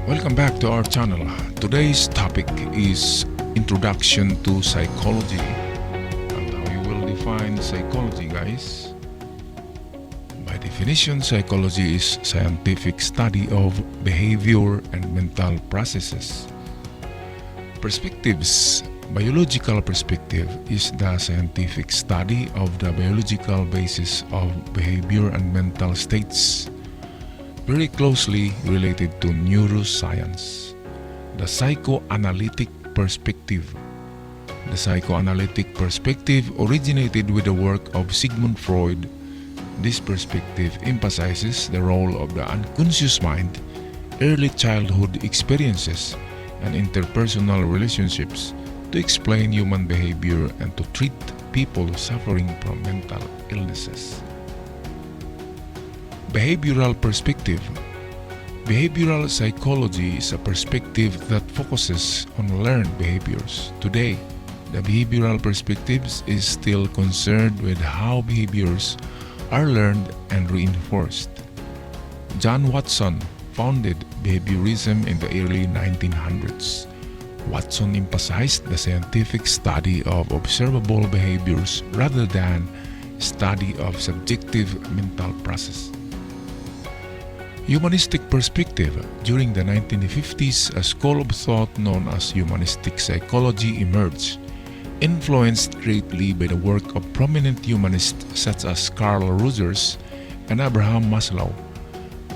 Welcome back to our channel. Today's topic is Introduction to Psychology and how you will define psychology, guys. By definition, psychology is scientific study of behavior and mental processes. Perspectives. Biological perspective is the scientific study of the biological basis of behavior and mental states, very closely related to neuroscience. The Psychoanalytic Perspective. The Psychoanalytic Perspective originated with the work of Sigmund Freud. This perspective emphasizes the role of the unconscious mind, early childhood experiences, and interpersonal relationships to explain human behavior and to treat people suffering from mental illnesses. Behavioral perspective. Behavioral psychology is a perspective that focuses on learned behaviors. Today, the behavioral perspectives is still concerned with how behaviors are learned and reinforced. John Watson founded behaviorism in the early 1900s. Watson emphasized the scientific study of observable behaviors rather than study of subjective mental process. Humanistic perspective. During the 1950s, a school of thought known as Humanistic Psychology emerged, influenced greatly by the work of prominent humanists such as Carl Rogers and Abraham Maslow.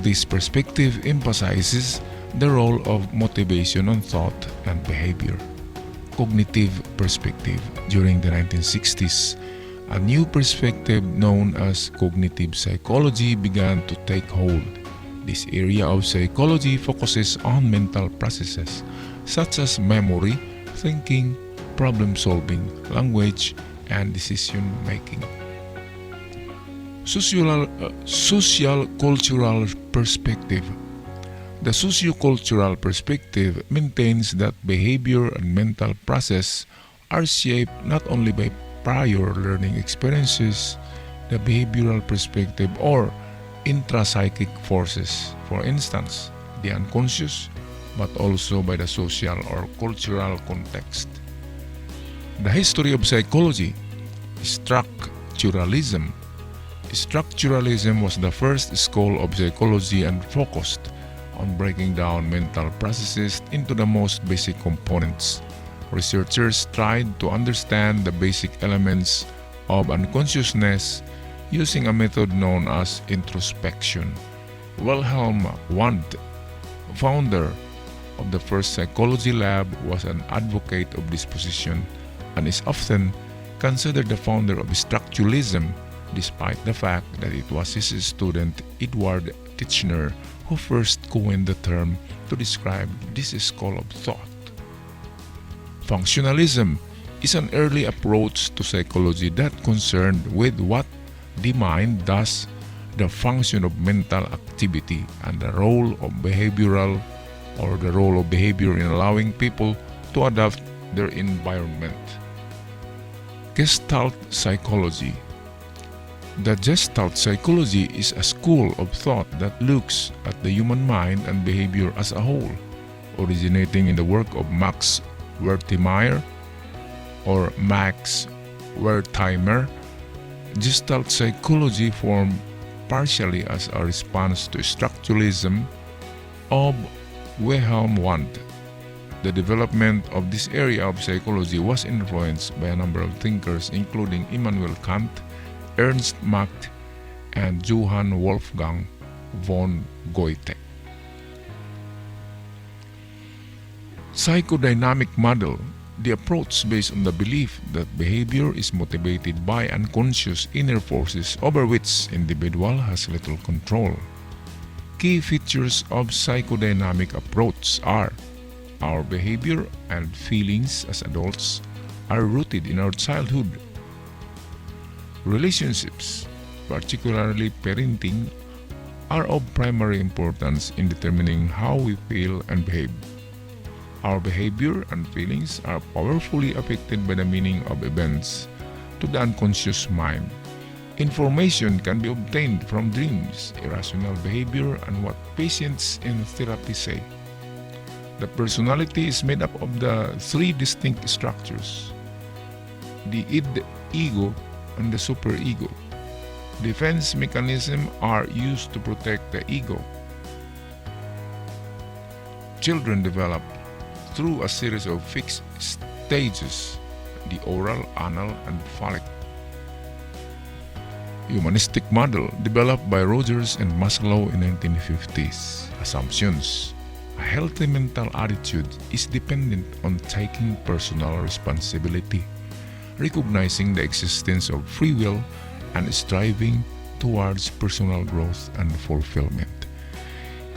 This perspective emphasizes the role of motivation on thought and behavior. Cognitive perspective. During the 1960s, a new perspective known as cognitive psychology began to take hold. This area of psychology focuses on mental processes such as memory, thinking, problem solving, language, and decision making. Social-cultural perspective. The socio-cultural perspective maintains that behavior and mental process are shaped not only by prior learning experiences, the behavioral perspective, or intrapsychic forces, for instance, the unconscious, but also by the social or cultural context. The history of psychology. Structuralism. Structuralism was the first school of psychology and focused on breaking down mental processes into the most basic components. Researchers tried to understand the basic elements of unconsciousness using a method known as introspection. Wilhelm Wundt, founder of the first psychology lab, was an advocate of this position and is often considered the founder of structuralism, despite the fact that it was his student Edward Titchener who first coined the term to describe this school of thought. Functionalism is an early approach to psychology that concerned with what the mind does, the function of mental activity, and the role of behavior in allowing people to adapt their environment. Gestalt Psychology. The Gestalt Psychology is a school of thought that looks at the human mind and behavior as a whole, originating in the work of Max Wertheimer. Gestalt Psychology formed partially as a response to structuralism of Wilhelm Wundt. The development of this area of psychology was influenced by a number of thinkers including Immanuel Kant, Ernst Mach, and Johann Wolfgang von Goethe. Psychodynamic Model. The approach based on the belief that behavior is motivated by unconscious inner forces over which individual has little control. Key features of psychodynamic approach are: our behavior and feelings as adults are rooted in our childhood. Relationships, particularly parenting, are of primary importance in determining how we feel and behave. Our behavior and feelings are powerfully affected by the meaning of events to the unconscious mind. Information can be obtained from dreams, irrational behavior, and what patients in therapy say. The personality is made up of the three distinct structures: the id, ego, and the superego. Defense mechanisms are used to protect the ego. Children develop through a series of fixed stages: the oral, anal, and phallic. Humanistic Model, developed by Rogers and Maslow in 1950s. Assumptions. A healthy mental attitude is dependent on taking personal responsibility, recognizing the existence of free will, and striving towards personal growth and fulfillment.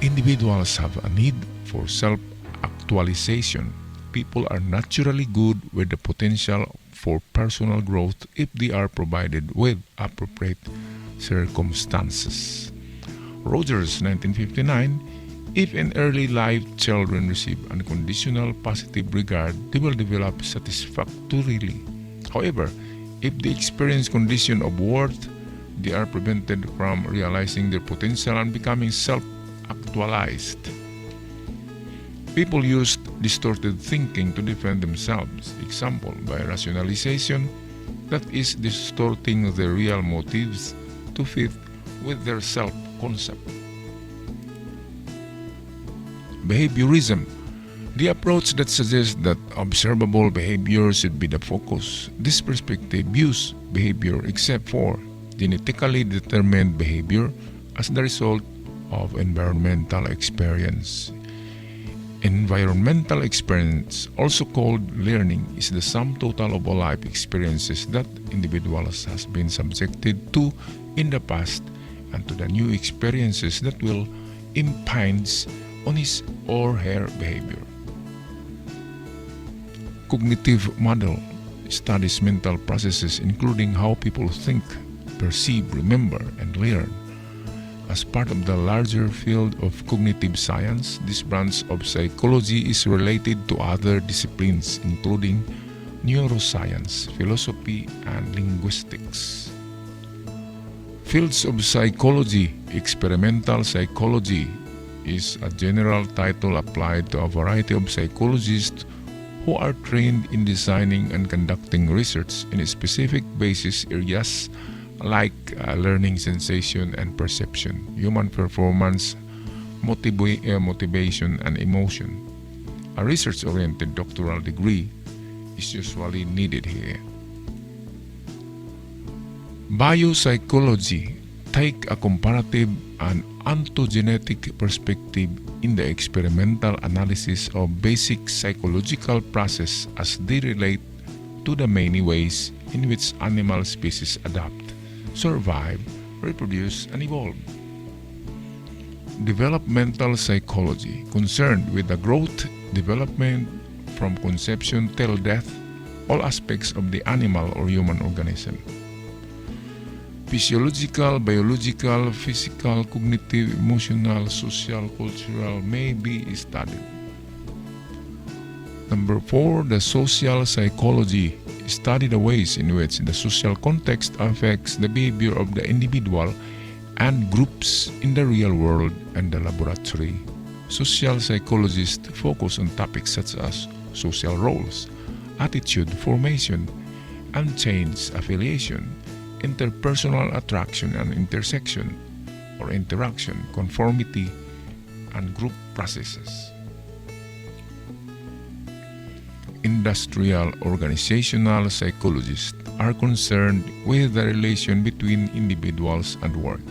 Individuals have a need for self-actualization. People are naturally good with the potential for personal growth if they are provided with appropriate circumstances. Rogers, 1959. If in early life children receive unconditional positive regard, they will develop satisfactorily. However, if they experience condition of worth, they are prevented from realizing their potential and becoming self-actualized. People used distorted thinking to defend themselves. Example, by rationalization, that is distorting their real motives to fit with their self-concept. Behaviorism, the approach that suggests that observable behavior should be the focus. This perspective views behavior except for genetically determined behavior as the result of environmental experience. Environmental experience, also called learning, is the sum total of all life experiences that individuals has been subjected to in the past and to the new experiences that will impinge on his or her behavior. Cognitive model studies mental processes including how people think, perceive, remember, and learn. As part of the larger field of cognitive science, this branch of psychology is related to other disciplines including neuroscience, philosophy, and linguistics. Fields of psychology. Experimental psychology is a general title applied to a variety of psychologists who are trained in designing and conducting research in specific basis areas like learning, sensation, and perception, human performance, motivation, and emotion. A research-oriented doctoral degree is usually needed here. Biopsychology take a comparative and ontogenetic perspective in the experimental analysis of basic psychological processes as they relate to the many ways in which animal species adapt, survive, reproduce, and evolve. Developmental psychology, concerned with the growth, development from conception till death, all aspects of the animal or human organism. Physiological, biological, physical, cognitive, emotional, social, cultural may be studied. Number 4, the social psychology. Study the ways in which the social context affects the behavior of the individual and groups in the real world and the laboratory. Social psychologists focus on topics such as social roles, attitude formation, unchanged affiliation, interpersonal attraction and intersection or interaction, conformity, and group processes. Industrial organizational psychologists are concerned with the relation between individuals and work.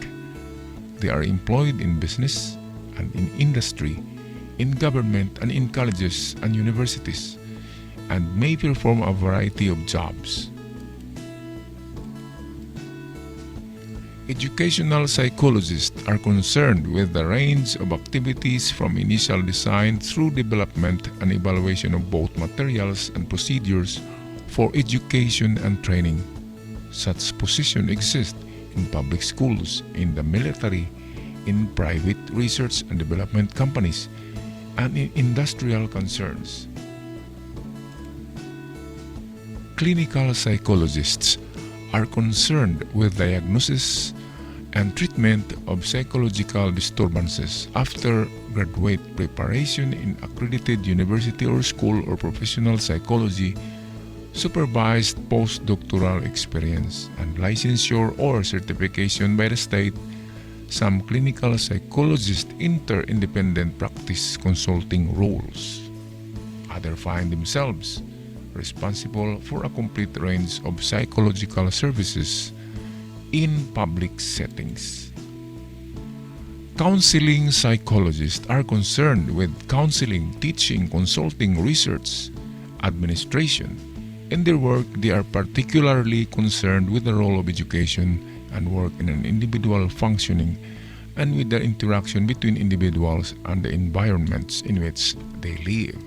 They are employed in business and in industry, in government and in colleges and universities, and may perform a variety of jobs. Educational psychologists are concerned with the range of activities from initial design through development and evaluation of both materials and procedures for education and training. Such positions exist in public schools, in the military, in private research and development companies, and in industrial concerns. Clinical psychologists are concerned with diagnosis and treatment of psychological disturbances after graduate preparation in accredited university or school or professional psychology, supervised postdoctoral experience, and licensure or certification by the state. Some clinical psychologists enter independent practice consulting roles. Others find themselves responsible for a complete range of psychological services in public settings. Counseling psychologists are concerned with counseling, teaching, consulting, research, administration. In their work, they are particularly concerned with the role of education and work in an individual functioning and with the interaction between individuals and the environments in which they live.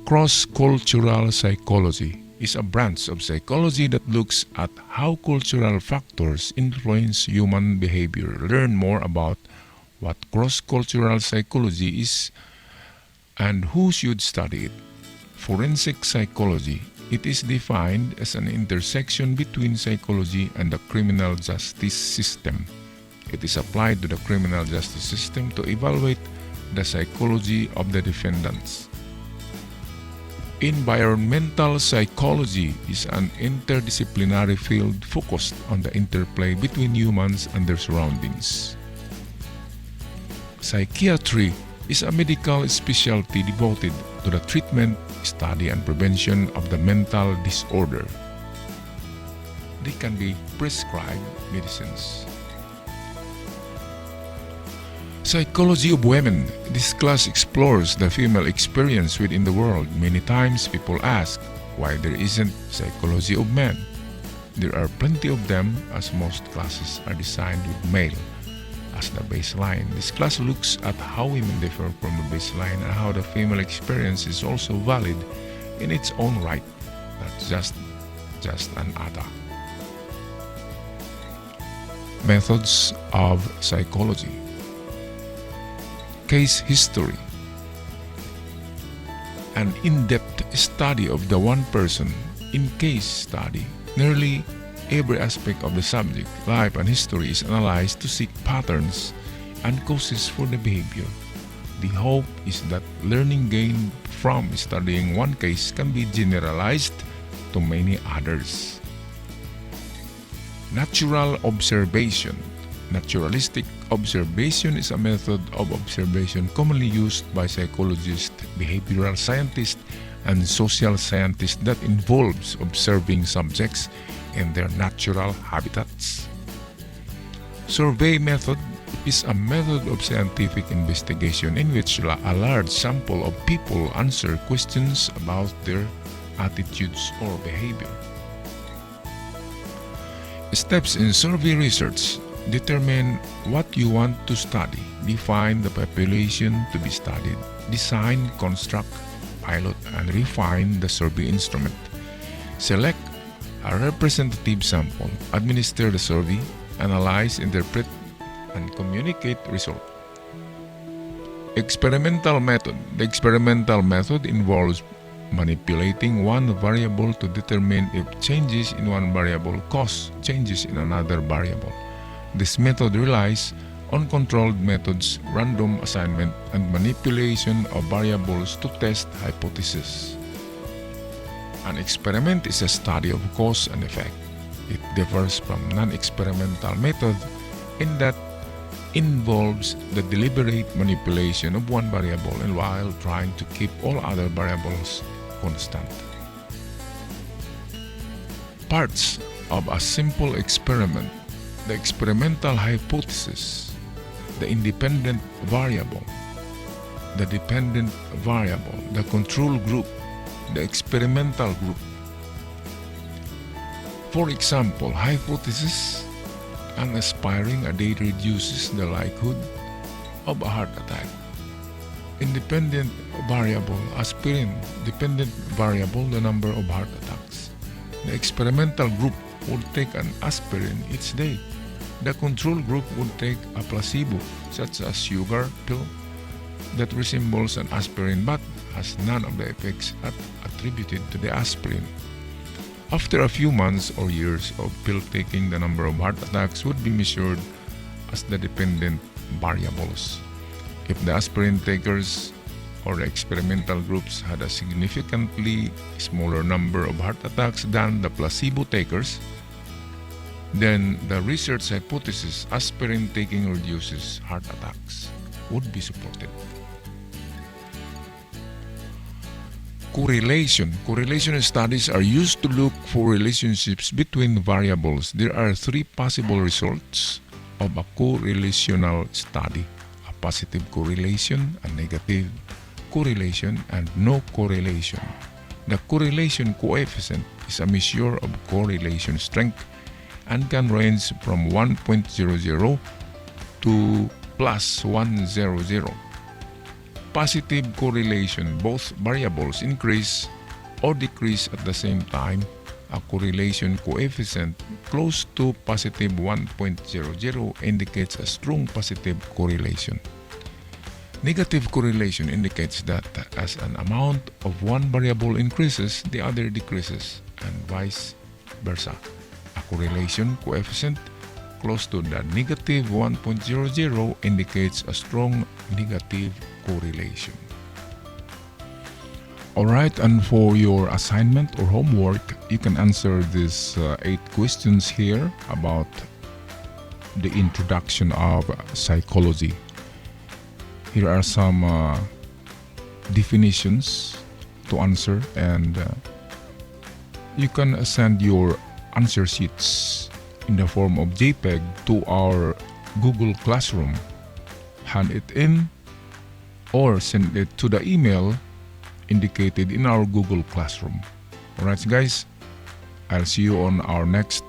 Cross-cultural psychology is a branch of psychology that looks at how cultural factors influence human behavior. Learn more about what cross-cultural psychology is and who should study it. Forensic psychology. It is defined as an intersection between psychology and the criminal justice system. It is applied to the criminal justice system to evaluate the psychology of the defendants. Environmental psychology is an interdisciplinary field focused on the interplay between humans and their surroundings. Psychiatry is a medical specialty devoted to the treatment, study, and prevention of the mental disorder. They can be prescribed medicines. Psychology of women. This class explores the female experience within the world. Many times people ask why there isn't psychology of men. There are plenty of them, as most classes are designed with male as the baseline. This class looks at how women differ from the baseline and how the female experience is also valid in its own right, not just another. Methods of psychology. Case history. An in-depth study of the one person. In case study, nearly every aspect of the subject, life, and history is analyzed to seek patterns and causes for the behavior. The hope is that learning gained from studying one case can be generalized to many others. Natural observation. Naturalistic observation is a method of observation commonly used by psychologists, behavioral scientists, and social scientists that involves observing subjects in their natural habitats. Survey method is a method of scientific investigation in which a large sample of people answer questions about their attitudes or behavior. Steps in survey research. Determine what you want to study. Define the population to be studied. Design, construct, pilot, and refine the survey instrument. Select a representative sample. Administer the survey. Analyze, interpret, and communicate result. Experimental method. The experimental method involves manipulating one variable to determine if changes in one variable cause changes in another variable. This method relies on controlled methods, random assignment, and manipulation of variables to test hypotheses. An experiment is a study of cause and effect. It differs from non-experimental method in that involves the deliberate manipulation of one variable and while trying to keep all other variables constant. Parts of a simple experiment. The experimental hypothesis, the independent variable, the dependent variable, the control group, the experimental group. For example, hypothesis: an aspiring a day reduces the likelihood of a heart attack. Independent variable: aspirin. Dependent variable: the number of heart attacks. The experimental group would take an aspirin each day. The control group would take a placebo, such as sugar pill, that resembles an aspirin but has none of the effects attributed to the aspirin. After a few months or years of pill taking, the number of heart attacks would be measured as the dependent variables. If the aspirin takers or the experimental groups had a significantly smaller number of heart attacks than the placebo takers, then the research hypothesis aspirin taking reduces heart attacks would be supported. Correlation. Correlation studies are used to look for relationships between variables. There are three possible results of a correlational study: a positive correlation, a negative correlation, and no correlation. The correlation coefficient is a measure of correlation strength and can range from 1.00 to plus 100. Positive correlation, both variables increase or decrease at the same time. A correlation coefficient close to positive 1.00 indicates a strong positive correlation. Negative correlation indicates that as an amount of one variable increases, the other decreases, and vice versa. A correlation coefficient close to the negative 1.00 indicates a strong negative correlation. Alright, and for your assignment or homework, you can answer these 8 questions here about the introduction of psychology. Here are some definitions to answer, and you can send your answer sheets in the form of JPEG to our Google Classroom. Hand it in or send it to the email indicated in our Google Classroom. Alright guys, I'll see you on our next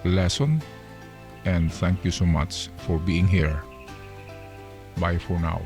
lesson, and thank you so much for being here. Bye for now.